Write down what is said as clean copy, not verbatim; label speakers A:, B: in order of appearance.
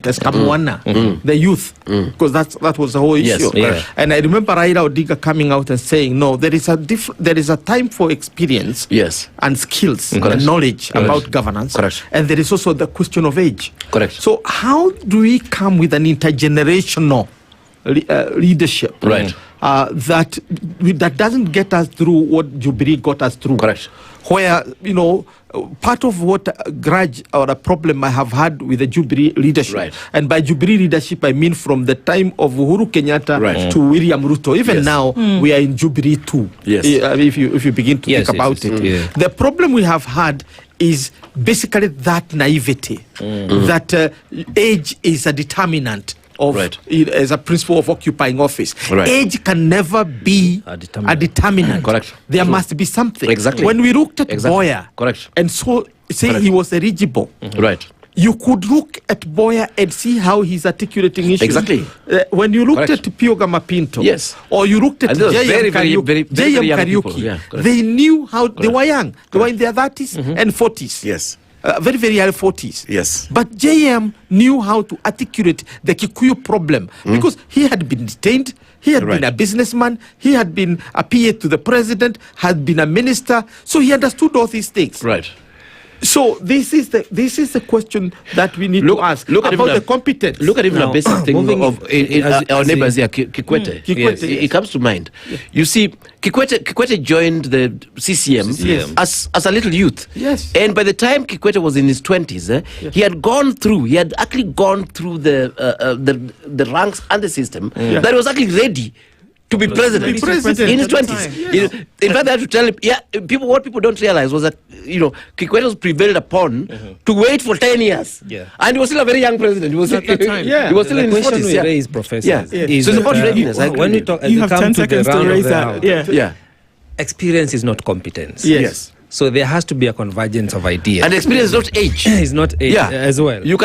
A: as Kamwana, the youth, because that was the whole issue. And I remember Raila Odinga coming out and saying, no, there is a time for experience and skills and knowledge about governance. And there is also the question of age. So how do we come with an intergenerational leadership that doesn't get us through what Jubilee got us through? Where, part of what grudge or a problem I have had with the Jubilee leadership, and by Jubilee leadership I mean from the time of Uhuru Kenyatta to William Ruto. Even now we are in Jubilee too. If you begin to think about it, the problem we have had is basically that naivety, that age is a determinant of as a principle of occupying office. Age can never be a determinant. There must be something. When we looked at Boya and so say he was eligible, you could look at Boya and see how he's articulating issues. When you looked at Pioga Mapinto, or you looked at J.M. Kariuki, they knew how they were young. They were in their 30s and 40s. Very, very early 40s. But JM knew how to articulate the Kikuyu problem because he had been detained, he had been a businessman, he had been a PA to the president, had been a minister, so he understood all these things. So this is the question that we need to ask about the competence.
B: Look at even a basic thing of our neighbors here, Kikwete. It comes to mind. You see, Kikwete joined the CCM as a little youth. And by the time Kikwete was in his 20s, he had actually gone through the ranks and the system that he was actually ready to be president in his 20s. In fact, I have to tell him, what people don't realize was that, Kikwete was prevailed upon to wait for 10 years. And he was still a very young president. He was at that time. He was still in his 40s.
C: We raise, Professor.
B: So it's about readiness.
C: When we talk,
D: you have 10 seconds to raise that.
C: Experience is not competence. So there has to be a convergence of ideas.
B: And experience is not age.
C: It's not age as well.
B: You can